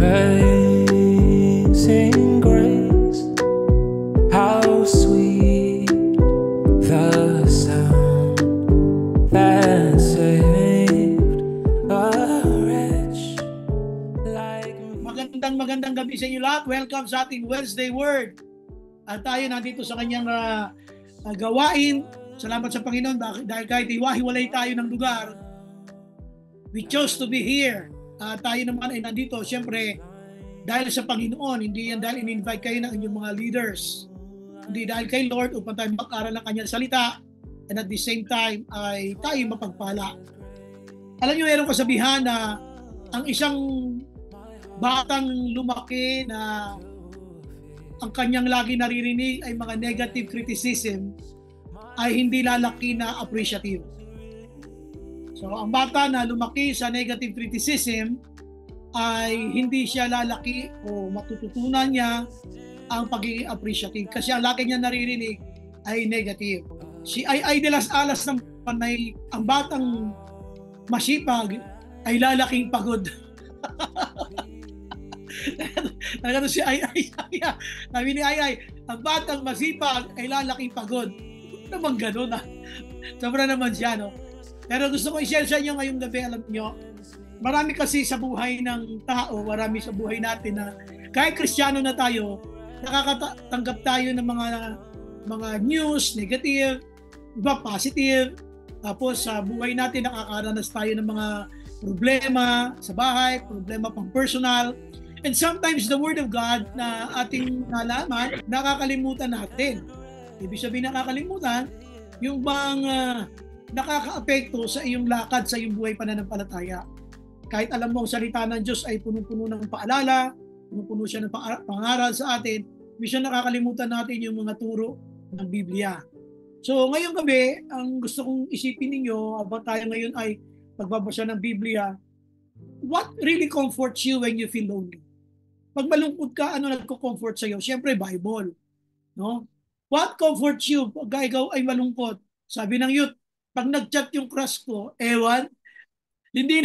Amazing grace, how sweet the sound that saved a wretch like me. Magandang gabi sa inyo lahat. Welcome sa ating Wednesday Word. At tayo nandito sa kanyang gawain. Salamat sa Panginoon dahil kahit hiwa-hiwalay tayo ng lugar, we chose to be here. Tayo naman ay nandito, siyempre, dahil sa Panginoon, hindi yan dahil in-invite kayo ng inyong mga leaders. Hindi dahil kay Lord upang tayo mag-aral ng kanyang salita, and at the same time ay tayo mapagpala. Alam niyo, mayroong kasabihan na ang isang batang lumaki na ang kanyang lagi naririnig ay mga negative criticism ay hindi lalaki na appreciative. So, ang bata na lumaki sa negative criticism ay hindi siya lalaki o matututunan niya ang pagiging appreciative kasi ang laki niya naririnig ay negative. Si Ay de las Alas ng panay, ang batang masipag ay lalaking pagod. Nagano si Ay, sabi ni Ay, ang batang masipag ay lalaking pagod. Naman gano'n na. Sobra naman siya, no? Pero gusto ko i-share sa inyo ngayong gabi, alam nyo, marami kasi sa buhay ng tao, marami sa buhay natin na kahit Kristiyano na tayo, nakakatanggap tayo ng mga news, negative, iba positive. Tapos sa buhay natin nakakaranas tayo ng mga problema sa bahay, problema pang personal. And sometimes the Word of God na ating nalaman, nakakalimutan natin. Ibig sabihin nakakalimutan, yung bang nakaka-apekto sa iyong lakad, sa iyong buhay pananampalataya. Kahit alam mo ang salita ng Diyos ay punong-puno ng paalala, punong-puno siya ng pangaral sa atin, minsan nakakalimutan natin yung mga turo ng Biblia. So ngayong gabi, ang gusto kong isipin ninyo, habang tayo ngayon ay pagbabasa ng Biblia, what really comforts you when you feel lonely? Pag malungkot ka, ano nagko-comfort sa iyo? Siyempre, Bible. No? What comforts you pag ikaw ay malungkot? Sabi ng youth, pag nag-chat yung crush ko, ewan, hindi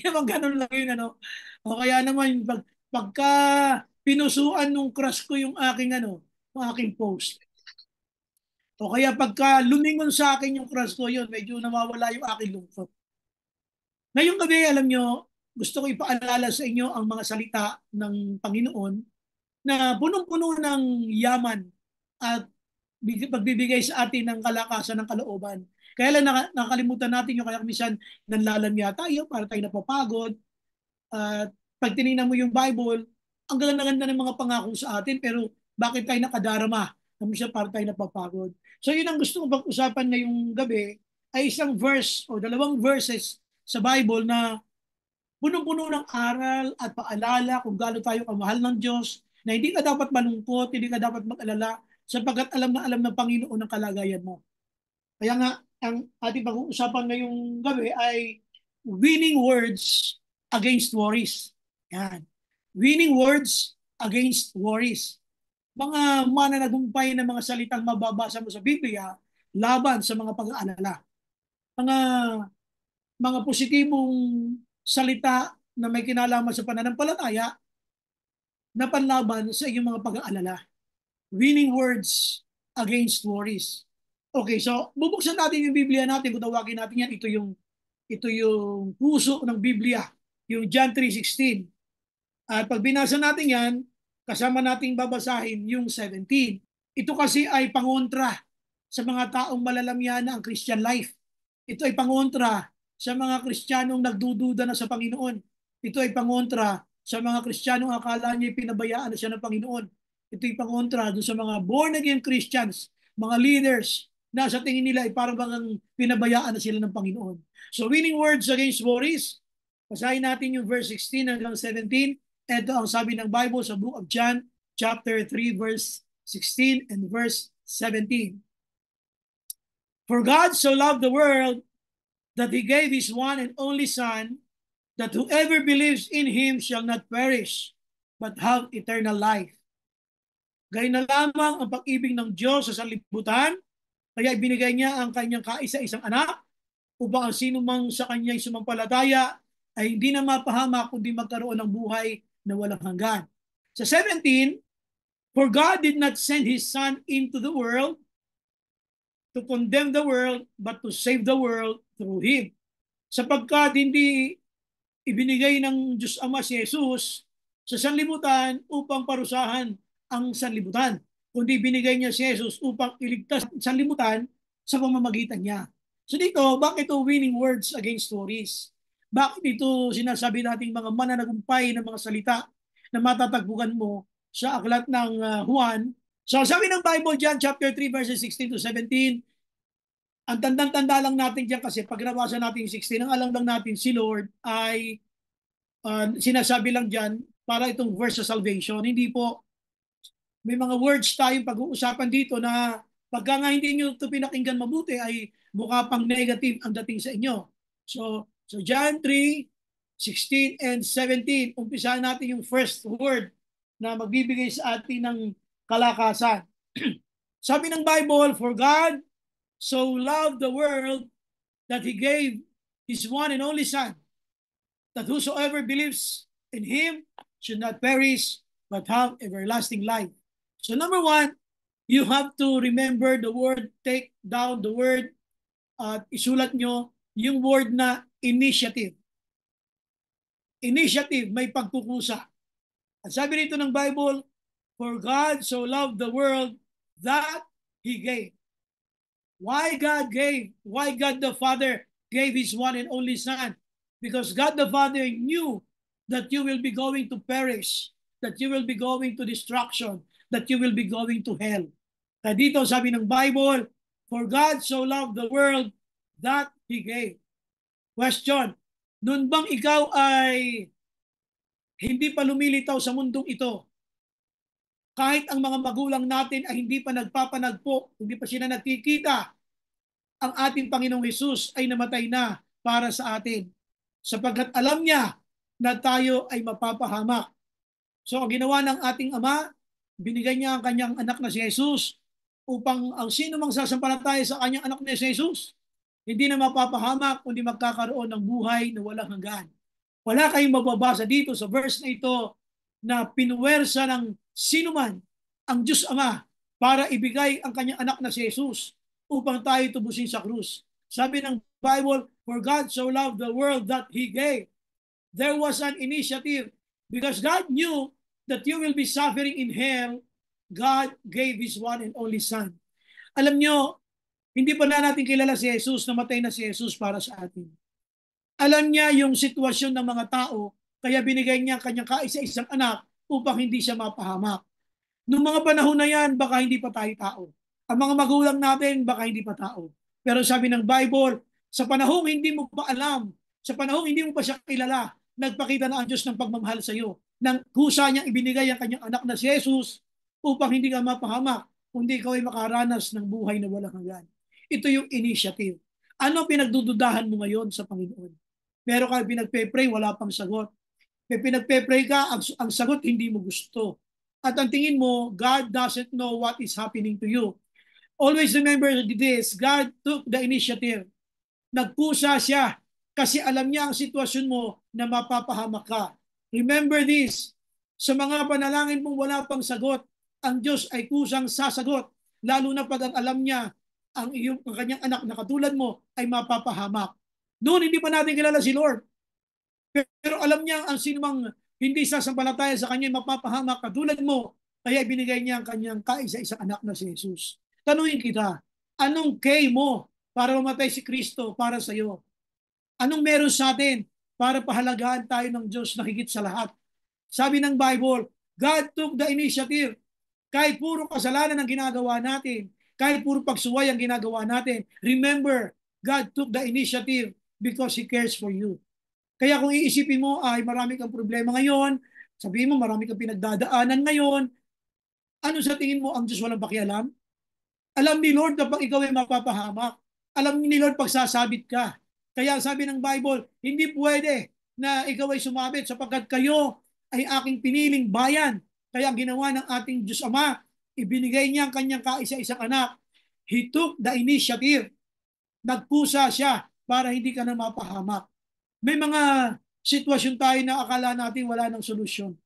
naman ganun lang yun, ano. O kaya naman, pagka pinusuan nung crush ko yung aking post. O kaya pagka lumingon sa akin yung crush ko, yun, medyo nawawala yung aking lungkot. Ngayong gabi, alam nyo, gusto ko ipaalala sa inyo ang mga salita ng Panginoon na punong-puno ng yaman at pagbibigay sa atin ng kalakasan ng kalooban. Kaya lang nakakalimutan natin yung kaya minsan nanlalamya tayo para tayo napapagod. At pag tinignan mo yung Bible, ang ganda-ganda ng mga pangako sa atin, pero bakit tayo nakadarama? Minsan para tayo napapagod. So yun ang gusto kong pag-usapan ngayong gabi ay isang verse o dalawang verses sa Bible na punong-puno ng aral at paalala kung gaano tayo kamahal ng Diyos, na hindi ka dapat malungkot, hindi ka dapat mag-alala, sapagkat alam ng Panginoon ang kalagayan mo. Kaya nga, ang ating pag-uusapan ngayong gabi ay winning words against worries. Yan. Winning words against worries. Mga mananagumpay na mga salitang mababasa mo sa Biblia laban sa mga pag-aalala. Mga positibong salita na may kinalaman sa pananampalataya na panlaban sa iyong mga pag-aalala. Winning words against worries. Okay, so bubuksan natin yung Biblia natin, kung tawagin natin yan, ito yung puso ng Biblia, yung John 3:16. At pag binasa natin yan, kasama nating babasahin yung 17. Ito kasi ay pangontra sa mga taong malalamya na ang Christian life. Ito ay pangontra sa mga Kristiyanong nagdududa na sa Panginoon. Ito ay pangontra sa mga Kristiyanong akala niya pinabayaan na siya ng Panginoon. Ito ay pangontra doon sa mga born-again Christians, mga leaders, na sa tingin nila ay parang bang pinabayaan na sila ng Panginoon. So winning words against worries, basahin natin yung verse 16 hanggang 17. Ito ang sabi ng Bible sa book of John, chapter 3, verse 16 and verse 17. For God so loved the world that He gave His one and only Son, that whoever believes in Him shall not perish, but have eternal life. Gayun na lamang ang pag-ibig ng Diyos sa sanlibutan, kaya ibinigay niya ang kanyang kaisa-isang anak upang ang sino mang sa kanya'y sumampalataya ay hindi na mapahama kundi magkaroon ng buhay na walang hanggan. Sa 17, for God did not send His Son into the world to condemn the world, but to save the world through Him. Sapagkat hindi ibinigay ng Diyos Ama si Jesus sa sanlibutan upang parusahan ang sanlibutan, kundi binigay niya si Jesus upang iligtas ang sanlibutan sa pamamagitan niya. So dito, bakit ito winning words against stories? Bakit ito sinasabi nating mga mananagumpay ng mga salita na matatagpuan mo sa aklat ng Juan? So sabi ng Bible John chapter 3 verses 16 to 17, ang tandang-tanda lang natin diyan kasi pag nabasa natin 16, ang alam lang natin si Lord ay sinasabi lang diyan para itong verse sa salvation. Hindi po, may mga words tayong pag-uusapan dito na pagka nga hindi nyo ito pinakinggan mabuti ay mukha pang negative ang dating sa inyo. So John 3, 16 and 17, umpisahan natin yung first word na magbibigay sa atin ng kalakasan. Sabi ng Bible, for God so loved the world that He gave His one and only Son, that whosoever believes in Him should not perish, but have everlasting life. So number one, you have to remember the word, take down the word, at isulat nyo yung word na initiative. Initiative, may pagkukusa. At sabi nito ng Bible, for God so loved the world that He gave. Why God gave? Why God the Father gave His one and only Son? Because God the Father knew that you will be going to perish, that you will be going to destruction, that you will be going to hell. Kaya dito sabi ng Bible, for God so loved the world that He gave. Question, noon bang ikaw ay hindi pa lumilitaw sa mundong ito? Kahit ang mga magulang natin ay hindi pa nagpapanagpo, hindi pa sila nagkikita, ang ating Panginoong Hesus ay namatay na para sa atin. Sapagkat alam niya na tayo ay mapapahamak. So ang ginawa ng ating Ama, binigay niya ang kanyang anak na si Jesus upang ang sino mang sasampalataya sa kanyang anak na si Jesus, hindi na mapapahamak, kundi magkakaroon ng buhay na walang hanggan. Wala kayong mababasa dito sa verse na ito na pinuwersa ng sino man ang Diyos Ama para ibigay ang kanyang anak na si Jesus upang tayo tubusin sa krus. Sabi ng Bible, for God so loved the world that He gave. There was an initiative because God knew that you will be suffering in hell. God gave His one and only Son. Alam nyo, hindi pa na natin kilala si Jesus, namatay na si Jesus para sa atin. Alam niya yung sitwasyon ng mga tao, kaya binigay niya kanyang kaisa-isang anak upang hindi siya mapahamak. Noong mga panahon na yan, baka hindi pa tayo tao. Ang mga magulang natin, baka hindi pa tao. Pero sabi ng Bible, sa panahong hindi mo pa alam, sa panahong hindi mo pa siya kilala, nagpakita na ang Diyos ng pagmamahal sa iyo. Nang kusa niyang ibinigay ang kanyang anak na si Jesus upang hindi ka mapahamak, kundi ikaw ay makaranas ng buhay na walang hanggan. Ito yung initiative. Ano pinagdududahan mo ngayon sa Panginoon? Meron ka pinagpe-pray, wala pang sagot. May pinagpe-pray ka, ang sagot hindi mo gusto. At ang tingin mo, God doesn't know what is happening to you. Always remember this, God took the initiative. Nagkusa siya kasi alam niya ang sitwasyon mo na mapapahamak ka. Remember this, sa mga panalangin mong wala pang sagot, ang Diyos ay kusang sasagot, lalo na pag ang alam niya ang kanyang anak na katulad mo ay mapapahamak. Noon hindi pa natin kilala si Lord. Pero alam niya ang sinumang hindi sasampalataya sa kanya mapapahamak katulad mo, kaya ibinigay niya ang kanyang kaisa-isang anak na si Jesus. Tanungin kita, anong kay mo para mamatay si Kristo para sa iyo? Anong meron sa atin para pahalagaan tayo ng Diyos na higit sa lahat? Sabi ng Bible, God took the initiative. Kahit puro kasalanan ang ginagawa natin, kahit puro pagsuway ang ginagawa natin, remember, God took the initiative because He cares for you. Kaya kung iisipin mo ay marami kang problema ngayon, sabihin mo marami kang pinagdadaanan ngayon, ano sa tingin mo ang Diyos walang pakialam? Alam ni Lord na pag ikaw ay mapapahamak. Alam ni Lord pag sasabit ka. Kaya sabi ng Bible, hindi pwede na ikaw ay sumabit sapagkat kayo ay aking piniling bayan. Kaya ang ginawa ng ating Diyos Ama, ibinigay niya ang kanyang kaisa-isang anak. He took the initiative. Nagpusa siya para hindi ka na mapahamak. May mga sitwasyon tayo na akala natin wala ng solusyon.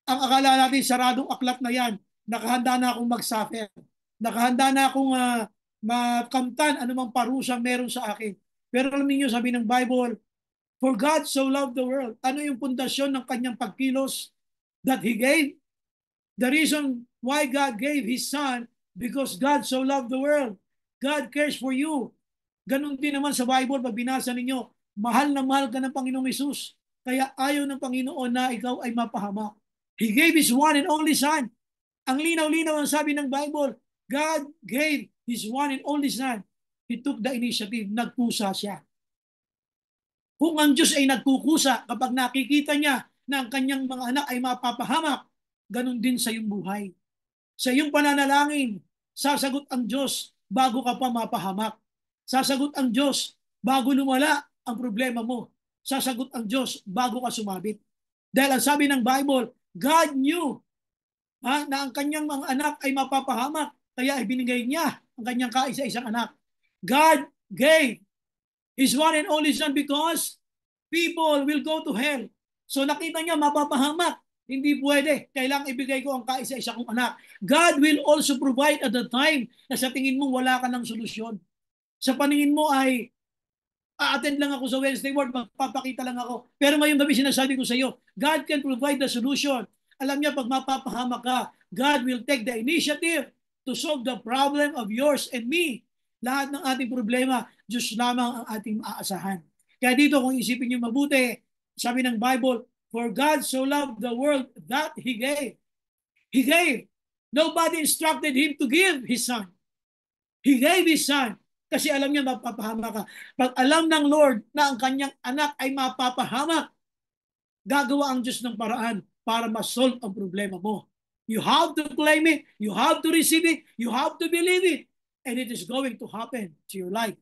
Ang akala natin, saradong aklat na yan. Nakahanda na akong mag-suffer. Nakahanda na akong makamtan anumang parusang meron sa akin. Pero alam niyo, sabi ng Bible, for God so loved the world. Ano yung pundasyon ng kanyang pagkilos? That He gave. The reason why God gave His Son, because God so loved the world. God cares for you. Ganon din naman sa Bible, pag binasa ninyo, mahal na mahal ka ng Panginoong Hesus. Kaya ayaw ng Panginoon na ikaw ay mapahamak. He gave His one and only Son. Ang linaw-linaw ang sabi ng Bible, God gave His one and only Son. He took the initiative. Nagpusa siya. Kung ang Diyos ay nagkukusa kapag nakikita niya na ang kanyang mga anak ay mapapahamak, ganon din sa iyong buhay. Sa iyong pananalangin, sasagot ang Diyos bago ka pa mapahamak. Sasagot ang Diyos bago lumala ang problema mo. Sasagot ang Diyos bago ka sumabit. Dahil ang sabi ng Bible, God knew na ang kanyang mga anak ay mapapahamak, kaya ibinigay niya ang kanyang kaisa-isang anak. God gave His one and only Son because people will go to hell. So nakita niya mapapahamak. Hindi pwede. Kailangang ibigay ko ang kaisa-isa kong anak. God will also provide at the time na sa tingin mo wala ka ng solusyon. Sa paningin mo ay a-attend lang ako sa Wednesday Word, magpapakita lang ako. Pero ngayong gabi sinasabi ko sa iyo, God can provide the solution. Alam niya, pag mapapahamak ka, God will take the initiative to solve the problem of yours and me. Lahat ng ating problema, Diyos lamang ang ating maaasahan. Kaya dito, kung isipin niyo mabuti, sabi ng Bible, for God so loved the world that He gave. He gave. Nobody instructed Him to give His Son. He gave His Son. Kasi alam niya mapapahamak ka. Pag alam ng Lord na ang kanyang anak ay mapapahamak, gagawa ang Diyos ng paraan para ma-solve ang problema mo. You have to claim it, you have to receive it, you have to believe it, and it is going to happen to your life.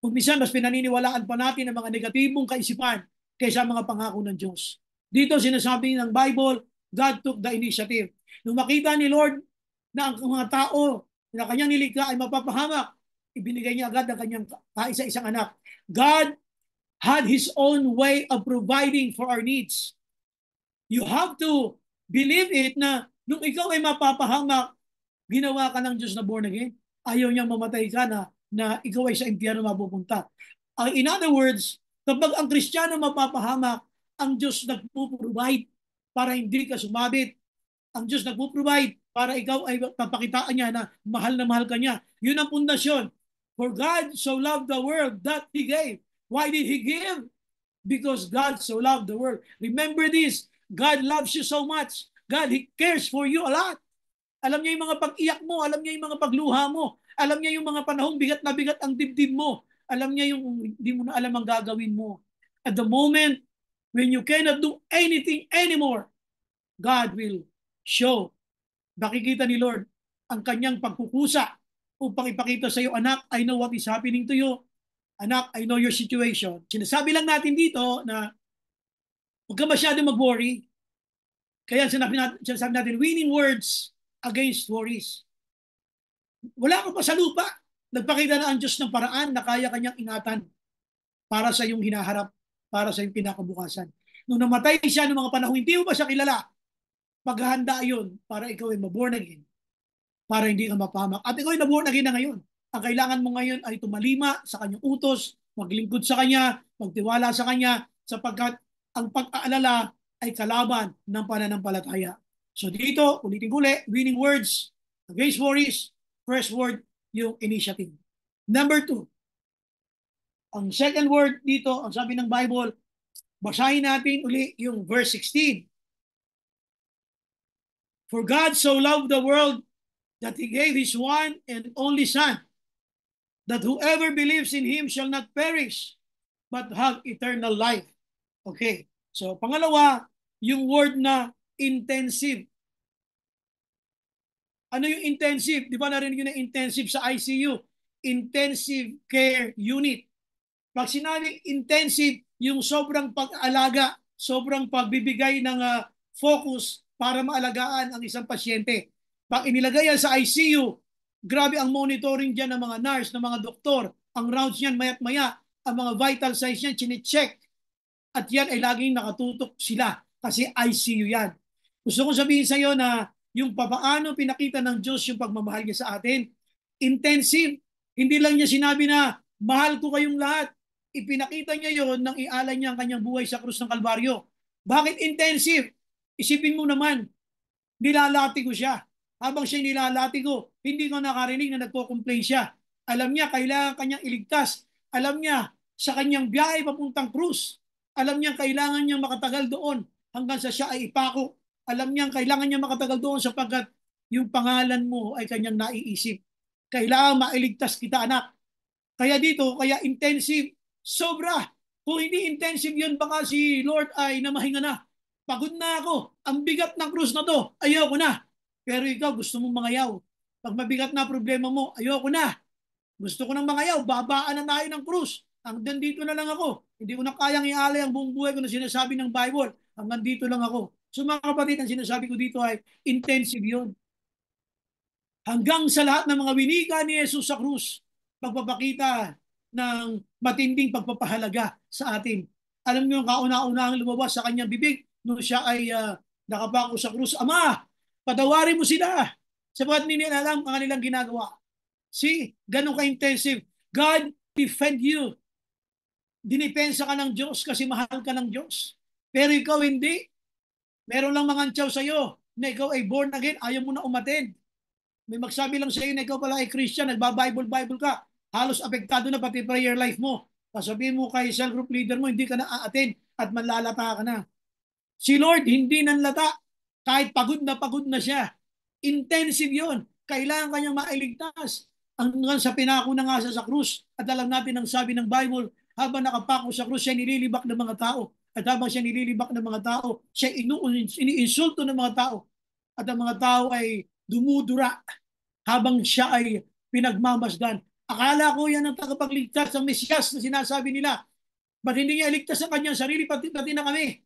Kung minsan, mas pinaniniwalaan pa natin ang mga negatibong kaisipan kaysa mga pangako ng Diyos. Dito sinasabi ng Bible, God took the initiative. Nung makita ni Lord na ang mga tao na kanyang nilikha ay mapapahamak, ibinigay niya agad ang kanyang kaisa-isang anak. God had His own way of providing for our needs. You have to believe it na nung ikaw ay mapapahamak, ginawa ka ng Diyos na born again. Ayaw niyang mamatay ka na ikaw ay sa impyerno mapupunta. In other words, kapag ang Kristiyano mapapahamak, ang Diyos nagpo-provide para hindi ka sumabit. Ang Diyos nagpo-provide para ikaw ay papakitaan niya na mahal ka niya. Yun ang pundasyon. For God so loved the world that He gave. Why did He give? Because God so loved the world. Remember this, God loves you so much. God, He cares for you a lot. Alam niya yung mga pag-iyak mo, alam niya yung mga pagluha mo, alam niya yung mga panahong bigat na bigat ang dibdib mo, alam niya yung hindi mo na alam ang gagawin mo. At the moment when you cannot do anything anymore, God will show. Nakikita ni Lord ang kanyang pagkukusa upang ipakita sa iyo, anak, I know what is happening to you. Anak, I know your situation. Sinasabi lang natin dito na huwag ka masyado mag-worry. Kaya sinasabi natin, winning words against worries. Wala ka pa sa lupa. Nagpakita na ang Diyos ng paraan na kaya kanyang ingatan para sa iyong hinaharap, para sa iyong pinakabukasan. Nung namatay siya ng mga panahon, hindi mo ba siya kilala? Paghahanda yun para ikaw ay maborn again, para hindi ka mapahamak. At ikaw ay naborn again na ngayon. Ang kailangan mo ngayon ay tumalima sa kanyang utos, maglingkod sa kanya, magtiwala sa kanya, sapagkat ang pag-aalala ay kalaban ng pananampalataya. So dito, ulitin ko ulit, winning words against worries. First word, yung initiative. Number 2, ang second word dito, ang sabi ng Bible, basahin natin uli yung verse 16. For God so loved the world that He gave His one and only Son, that whoever believes in Him shall not perish, but have eternal life. Okay. So, pangalawa, yung word na intensive. Ano yung intensive? Di ba narinig yun na intensive sa ICU? Intensive Care Unit. Pag sinabing intensive, yung sobrang pag-aalaga, sobrang pagbibigay ng focus para maalagaan ang isang pasyente. Pag inilagay yan sa ICU, grabe ang monitoring dyan ng mga nurse, ng mga doktor. Ang rounds niyan, maya't maya, ang mga vital signs niyan, chinecheck. At yan ay laging nakatutok sila kasi ICU yan. Gusto kong sabihin sa iyo na yung papaano pinakita ng Diyos yung pagmamahal niya sa atin, intensive. Hindi lang niya sinabi na, mahal ko kayong lahat. Ipinakita niya yon nang ialay niya ang kanyang buhay sa krus ng Kalbaryo. Bakit intensive? Isipin mo naman, nilalati ko siya. Habang siya nilalati ko, hindi ko nakarinig na nagko-complain siya. Alam niya, kailangan kanyang iligtas. Alam niya, sa kanyang biyahe papuntang krus, alam niya, kailangan niyang makatagal doon hanggang sa siya ay ipako. Alam niya, kailangan niya makatagal doon sapagkat yung pangalan mo ay kanyang naiisip. Kailangan mailigtas kita, anak. Kaya dito, kaya intensive, sobra. Kung hindi intensive yun, baka si Lord ay namahinga na. Pagod na ako. Ang bigat ng krus na to, ayoko na. Pero ikaw, gusto mong mangayaw. Pag mabigat na problema mo, ayoko na. Gusto ko ng mangayaw, babaan na tayo ng krus. Hanggang dito na lang ako. Hindi ko na kayang ialay ang buong buhay ko na sinasabi ng Bible. Hanggang dito lang ako. So mga kapatid, ang sinasabi ko dito ay intensive yun. Hanggang sa lahat ng mga winika ni Jesus sa krus, pagpapakita ng matinding pagpapahalaga sa atin. Alam niyo, kauna-unahang lumabas sa kanyang bibig nung siya ay nakapako sa krus, Ama, patawarin mo sila sapagat hindi nila alam ang kanilang ginagawa. See, ganun ka-intensive. God defend you. Dinipensa ka ng Diyos kasi mahal ka ng Diyos. Pero ikaw hindi. Meron lang mga antyaw sa'yo na ikaw ay born again, ayaw mo na umattend. May magsabi lang sa'yo na ikaw pala ay Christian, nagba-Bible ka. Halos apektado na pati prayer life mo. Sasabihin mo kay cell group leader mo, hindi ka na a-attend at manlalata ka na. Si Lord, hindi nanlata. Kahit pagod na siya. Intensive yon. Kailangan kanyang mailigtas. Hanggang sa pinako na nga sa krus. At alam natin ang sabi ng Bible, habang nakapako sa krus, siya nililibak ng mga tao. At habang siya nililibak ng mga tao, siya iniinsulto ng mga tao. At ang mga tao ay dumudura habang siya ay pinagmamasdan. Akala ko yan ang tagapagligtas ng Mesiyas na sinasabi nila. Ba't hindi niya iligtas ang kanyang sarili, pati na kami?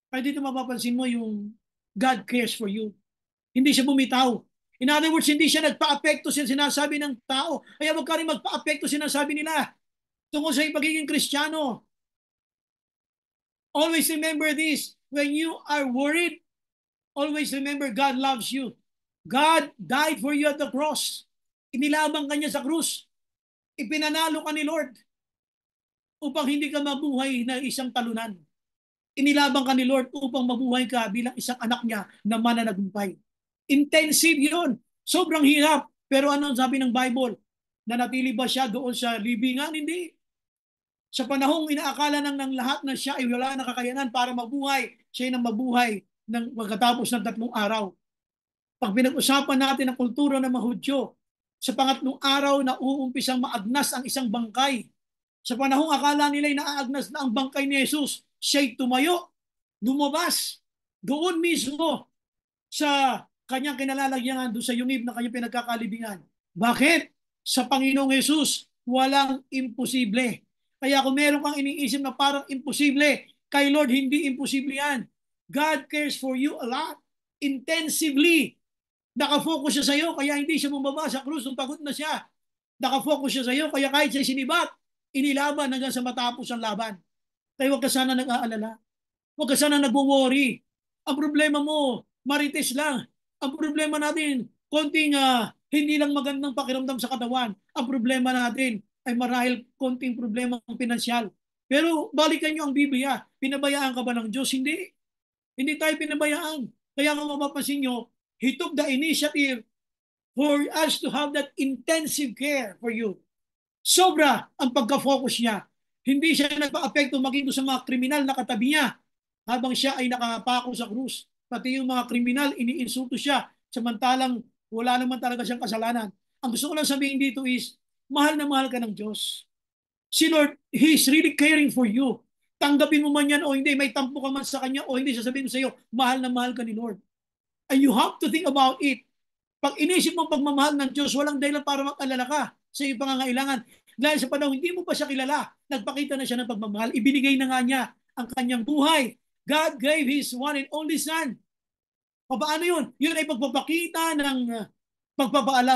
Kaya dito mapapansin mo yung God cares for you. Hindi siya bumitaw. In other words, hindi siya nagpa-apekto sa sinasabi ng tao. Kaya wag ka rin magpa-apekto sa sinasabi nila tungkol sa pagiging Kristiyano. Always remember this. When you are worried, always remember God loves you. God died for you at the cross. Inilabang ka niya sa krus. Ipinanalo ka ni Lord upang hindi ka mabuhay na isang talunan. Inilabang ka ni Lord upang mabuhay ka bilang isang anak niya na mananagumpay. Intensive yun. Sobrang hirap. Pero ano sabi ng Bible? Nanatili ba siya doon sa libingan? Hindi. Sa panahong inaakala ng lahat na siya ay wala na kakayanan para mabuhay, siya ay nang mabuhay ng pagkatapos ng 3 araw. Pag pinag-usapan natin ang kultura ng mga Hudyo, sa pangatlong araw na uumpisang maagnas ang isang bangkay. Sa panahong akala nila'y naaagnas na ang bangkay ni Jesus, siya'y tumayo, lumabas, doon mismo sa kanyang kinalalagyan doon sa yungib na kanyang pinagkakalibingan. Bakit? Sa Panginoong Jesus, walang imposible. Kaya kung meron kang iniisip na parang imposible, kay Lord hindi imposible yan. God cares for you a lot, intensively. Nakafocus siya sa iyo, kaya hindi siya bumaba sa krus nung pagod na siya. Nakafocus siya sa iyo, kaya kahit siya sinibat, inilaban hanggang sa matapos ang laban. Kaya huwag ka sana nag-aalala. Huwag ka sana nag-worry. Ang problema mo, marites lang. Ang problema natin, konting hindi lang magandang pakiramdam sa katawan. Ang problema natin ay marahil konting problema ng pinansyal. Pero balikan nyo ang Biblia. Pinabayaan ka ba ng Diyos? Hindi. Hindi tayo pinabayaan. Kaya kung mapapansin nyo, He took the initiative for us to have that intensive care for you. Sobra ang pagka-focus niya. Hindi siya nagpa-apekto maging sa mga kriminal na katabi niya habang siya ay nakapako sa krus. Pati yung mga kriminal, iniinsulto siya samantalang wala naman talaga siyang kasalanan. Ang gusto ko lang sabihin dito is, mahal na mahal ka ng Diyos. Si Lord, He's really caring for you. Tanggapin mo man yan o hindi, may tampo ka man sa Kanya o hindi, sasabihin mo sa iyo, mahal na mahal ka ni Lord. And you have to think about it. Pag inisip mo pagmamahal ng Diyos, walang dahilan para mag-alala ka sa iyong pangangailangan. Dahil sa panahon, hindi mo pa siya kilala. Nagpakita na siya ng pagmamahal. Ibinigay na nga niya ang kanyang buhay. God gave His one and only Son. Paano yun? Yun ay pagpapakita ng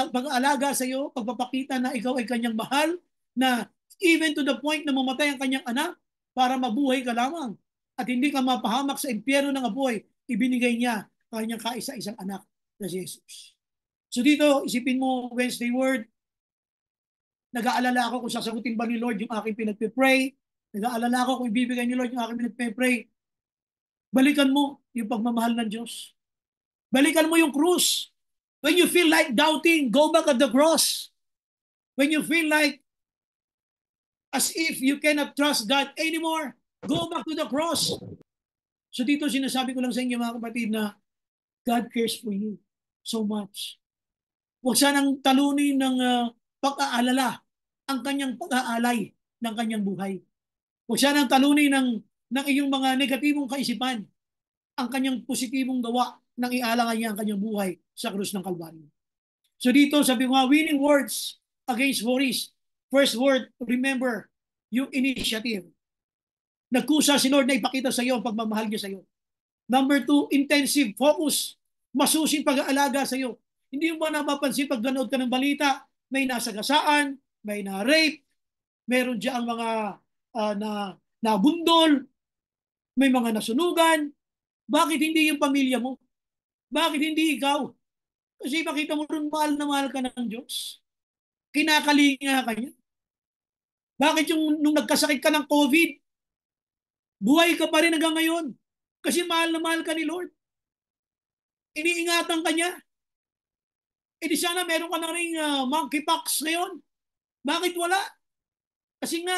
pag-aalaga sa iyo, pagpapakita na ikaw ay kanyang mahal, na even to the point na mamatay ang kanyang anak para mabuhay ka lamang at hindi ka mapahamak sa impyerno ng apoy. ibinigay niya ang kanyang kaisa-isang anak na si Jesus. So dito, isipin mo, Wednesday word, nag-aalala ako kung sasagutin ba ni Lord yung aking pinagpipray. Nag-aalala ako kung ibibigay ni Lord yung aking pinagpipray. Balikan mo yung pagmamahal ng Diyos. Balikan mo yung krus. When you feel like doubting, go back at the cross. When you feel like as if you cannot trust God anymore, go back to the cross. So dito sinasabi ko lang sa inyo mga kapatid na God cares for you so much. Huwag sanang talunin ng pag-aalala ang kanyang pag-aalay ng kanyang buhay. Huwag sanang talunin ng iyong mga negatibong kaisipan ang kanyang positibong gawa nang ialangan niya ang kanyang buhay sa krus ng Kalbaryo. So dito sabi ko nga, winning words against worries. First word, remember, yung initiative. Nagkusa si Lord na ipakita sa iyo ang pagmamahal niya sa iyo. Number 2, intensive focus. Masusing pag-aalaga sa iyo. Hindi mo ba napapansin pag ganood ka ng balita, may nasagasaan, may na-rape, meron diyang mga nabundol, may mga nasunugan. Bakit hindi yung pamilya mo? Bakit hindi ikaw? Kasi makita mo rin mahal na mahal ka ng Diyos. Kinakalinga ka niya. Bakit yung nung nagkasakit ka ng COVID, buhay ka pa rin hanggang ngayon? Kasi mahal na mahal ka ni Lord. Iniingatan ka niya. E di sana meron ka na rin monkeypox ngayon. Bakit wala? Kasi nga,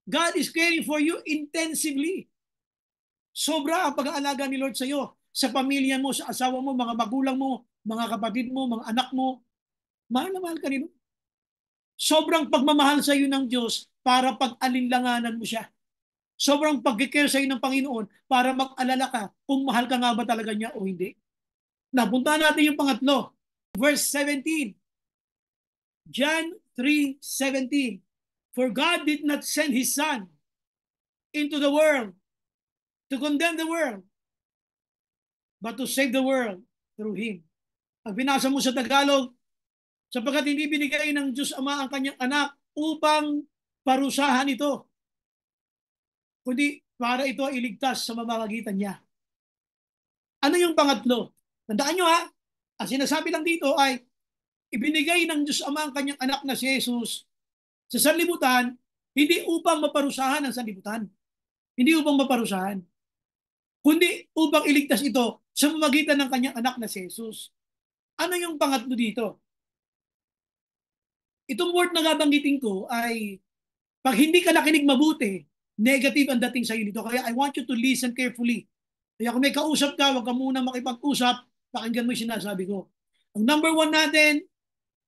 God is caring for you intensively. Sobra ang pag-aalaga ni Lord sa iyo, sa pamilya mo, sa asawa mo, mga magulang mo, mga kapatid mo, mga anak mo. Mahal na mahal ka ni Lord. Sobrang pagmamahal sa iyo ng Diyos para pag-alinlanganan mo siya. Sobrang pag-care sa iyo ng Panginoon para mag-alala ka kung mahal ka nga ba talaga niya o hindi. Napunta natin yung pangatlo. Verse 17. John 3:17. For God did not send His Son into the world to condemn the world, but to save the world through Him. Ang binasa mo sa Tagalog, sapagkat hindi binigay ng Diyos Ama ang kanyang anak upang parusahan ito, kundi para ito iligtas sa mamamagitan niya. Ano yung pangatlo? Tandaan nyo ha, ang sinasabi lang dito ay ibinigay ng Diyos Ama ang kanyang anak na si Jesus sa sanlibutan, hindi upang maparusahan ang sanlibutan. Hindi upang maparusahan, kundi upang iligtas ito sa pamamagitan ng kanyang anak na si Jesus. Ano yung pangatlo dito? Itong word na gabanggitin ko ay pag hindi ka nakinig mabuti, negative ang dating sa iyo nito. Kaya I want you to listen carefully. Kaya kung may kausap ka, huwag ka muna makipag-usap, pakinggan mo yung sinasabi ko. Ang number 1 natin,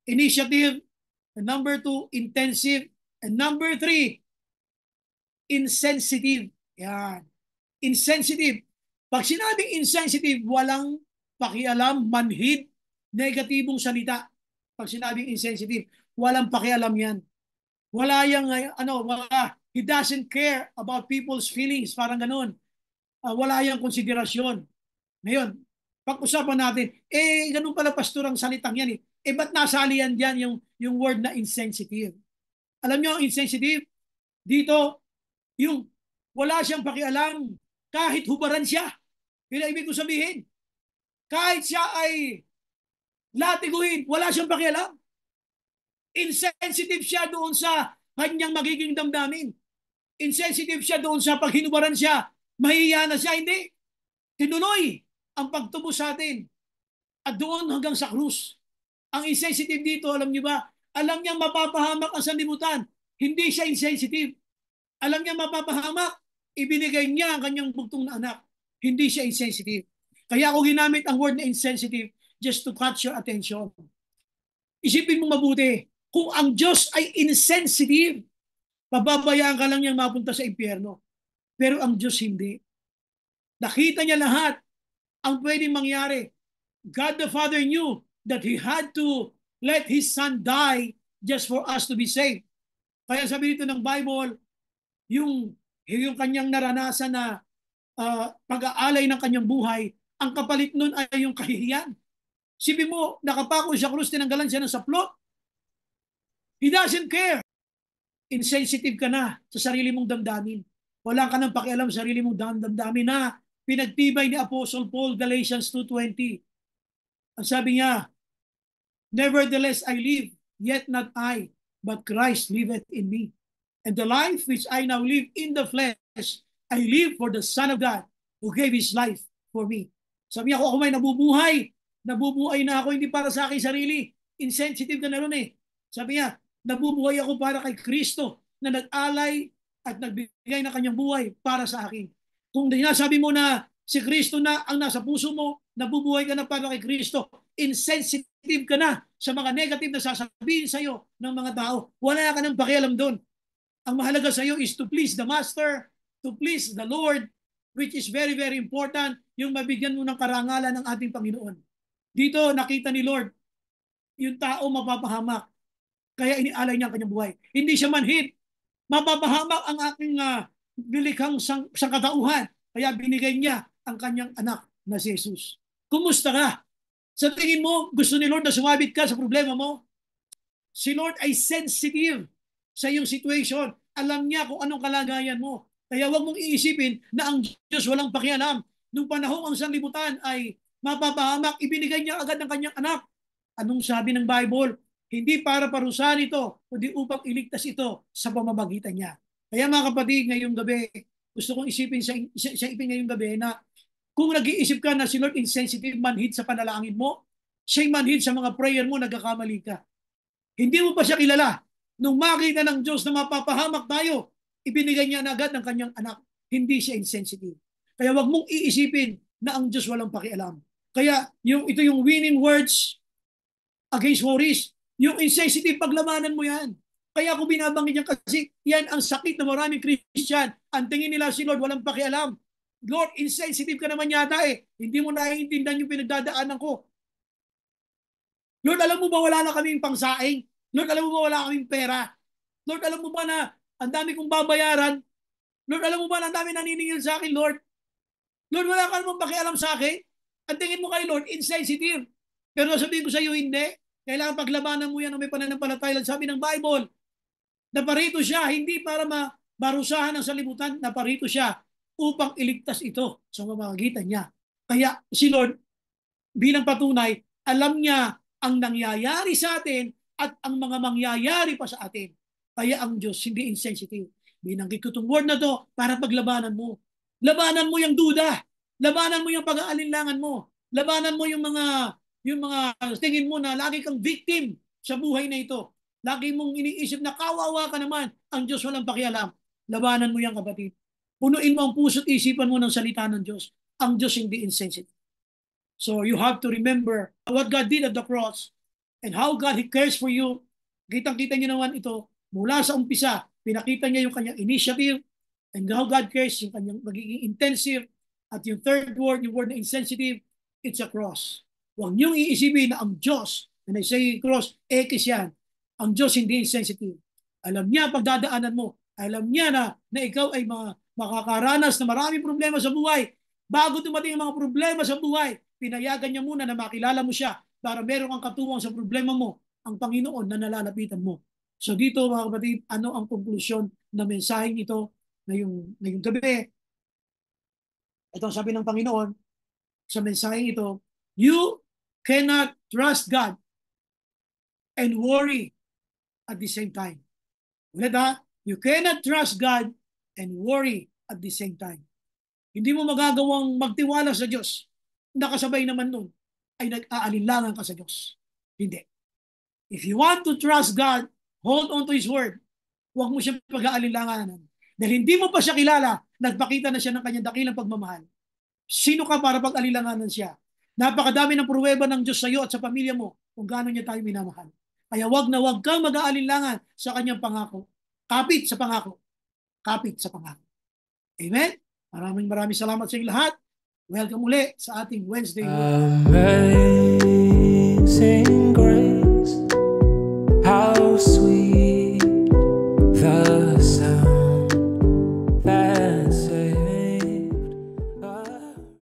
initiative. And number 2, intensive. And number 3, insensitive. Yan. Insensitive. Pag sinabing insensitive, walang pakialam, manhid, negatibong salita. Pag sinabing insensitive, walang pakialam yan. Wala yung, he doesn't care about people's feelings, parang ganun. Wala yung konsiderasyon. Ngayon, pag-usapan natin, ganun pala pastor ang salitang yan eh. Ba't nasali yan dyan yung word na insensitive? Alam nyo, insensitive, dito, yung wala siyang pakialam, kahit hubaran siya. Yun ang ibig ko sabihin. Kahit siya ay latiguhin, wala siyang pakialam. Insensitive siya doon sa kanyang magiging damdamin. Insensitive siya doon sa pag hinubaran siya, mahihiya na siya, hindi. Tinuloy ang pagtubo sa atin. At doon hanggang sa krus. Ang insensitive dito, alam niyo ba? Alam niya mapapahamak ang sanlibutan. Hindi siya insensitive. Alam niya mapapahamak. Ibinigay niya ang kanyang bugtong na anak. Hindi siya insensitive. Kaya ako ginamit ang word na insensitive just to catch your attention. Isipin mo mabuti. Kung ang Diyos ay insensitive, pababayaan ka lang niyang mapunta sa impyerno. Pero ang Diyos hindi. Nakita niya lahat ang pwedeng mangyari. God the Father knew that He had to let His Son die just for us to be saved. Kaya sabi dito ng Bible, yung kanyang naranasan na pag-aalay ng kanyang buhay, ang kapalit nun ay yung kahihiyan. Sipin mo, nakapako siya krus, tinanggalan siya ng saplot. He doesn't care. Insensitive ka na sa sarili mong damdamin. Wala ka nang pakialam sa sarili mong damdamin na pinagtibay ni Apostle Paul, Galatians 2:20. Ang sabi niya, nevertheless I live, yet not I, but Christ liveth in me. And the life which I now live in the flesh, I live for the Son of God, who gave His life for me. Sabi niya, ako may nabubuhay na ako, hindi para sa aking sarili. Insensitive ka na ron eh. Sabi niya, nabubuhay ako para kay Kristo, na nag-alay at nagbigay na kanyang buhay para sa akin. Kung sabi mo na si Kristo na ang nasa puso mo, nabubuhay ka na para kay Kristo, insensitive ka na sa mga negative na sasabihin sa iyo ng mga tao. Wala ka nang pakialam doon. Ang mahalaga sa iyo is to please the Master, to please the Lord, which is very, very important, yung mabigyan mo ng karangalan ng ating Panginoon. Dito nakita ni Lord, yung tao mapapahamak, kaya inialay niya ang kanyang buhay. Hindi siya manhid. Mapapahamak ang aking nilikhang sangkatauhan, kaya binigay niya ang kanyang anak na si Jesus. Kumusta ka? Sa tingin mo, gusto ni Lord na sumabit ka sa problema mo? Si Lord ay sensitive sa iyong situation. Alam niya kung anong kalagayan mo. Kaya huwag mong iisipin na ang Diyos walang pakialam. Nung panahon ang sanlibutan ay mapapahamak, ibinigay niya agad ng kanyang anak. Anong sabi ng Bible? Hindi para parusahan ito, kundi upang iligtas ito sa pamamagitan niya. Kaya mga kapatid, ngayong gabi, gusto kong isipin sa ngayong gabi na kung nag-iisip ka na si Lord insensitive, manhid sa panalangin mo, siya'y manhid sa mga prayer mo, nagkakamali ka. Hindi mo pa siya kilala. Nung makita ng Diyos na mapapahamak tayo, ibinigay niya na agad ng kanyang anak. Hindi siya insensitive. Kaya wag mong iisipin na ang Diyos walang pakialam. Kaya ito yung winning words against worries. Yung insensitive, paglamanan mo yan. Kaya ako binabanggit niya kasi yan ang sakit na maraming Christian. Ang tingin nila si Lord walang pakialam. Lord, insensitive ka naman yata eh. Hindi mo naiintindihan yung pinagdadaanan ko. Lord, alam mo ba wala na kaming pangsaing? Lord, alam mo ba wala kaming pera? Lord, alam mo ba na ang dami kong babayaran? Lord, alam mo ba na ang dami naniningil sa akin, Lord? Lord, wala ka namang pakialam sa akin? Ang tingin mo kay Lord, insensitive. Pero sabihin ko sa iyo, hindi. Kailangan paglabanan mo yan na may pananampalataya. Sabi ng Bible, naparito siya, hindi para mabarusahan ng salibutan, naparito siya upang iligtas ito sa pamamagitan niya. Kaya si Lord, bilang patunay, alam niya ang nangyayari sa atin at ang mga mangyayari pa sa atin. Kaya ang Diyos hindi insensitive. Binanggit ko itong word na to para paglabanan mo. Labanan mo yung duda. Labanan mo yung pag-aalinlangan mo. Labanan mo yung mga tingin mo na lagi kang victim sa buhay na ito. Lagi mong iniisip na kawawa ka naman. Ang Diyos walang pakialam. Labanan mo yan, kapatid. Punuin mo ang puso't isipan mo ng salita ng Diyos. Ang Diyos hindi insensitive. So you have to remember what God did at the cross and how God He cares for you. Kitang-kita niyo naman ito. Mula sa umpisa, pinakita niya yung kanyang initiative and how God cares, yung kanyang magiging intensive. At yung third word, yung word na insensitive, it's a cross. Huwag niyong iisipin na ang Diyos, when I say cross, X yan. Ang Diyos hindi insensitive. Alam niya pagdadaanan mo. Alam niya na ikaw ay makakaranas na maraming problema sa buhay. Bago dumating ang mga problema sa buhay, pinayagan niya muna na makilala mo siya para meron kang katuwang sa problema mo, ang Panginoon na nalalapitan mo. So dito mga kapatid, ano ang konklusyon na mensaheng ito ngayong gabi? Ito ang sabi ng Panginoon sa mensaheng ito, you cannot trust God and worry at the same time. Ulit ha, you cannot trust God and worry at the same time. Hindi mo magagawang magtiwala sa Diyos. Nakasabay naman nun ay nag-aalinlangan ka sa Diyos. Hindi. If you want to trust God, hold on to His Word. Huwag mo siyang pag-aalinlanganan. Dahil hindi mo pa siya kilala, nagpakita na siya ng kanyang dakilang pagmamahal. Sino ka para pag-alilanganan siya? Napakadami ng pruweba ng Diyos sa iyo at sa pamilya mo kung gaano niya tayo minamahal. Kaya wag kang mag-aalinlangan sa kanyang pangako. Kapit sa pangako. Kapit sa pangako. Amen? Maraming salamat sa inyong lahat. Welcome uli sa ating Wednesday. Amen.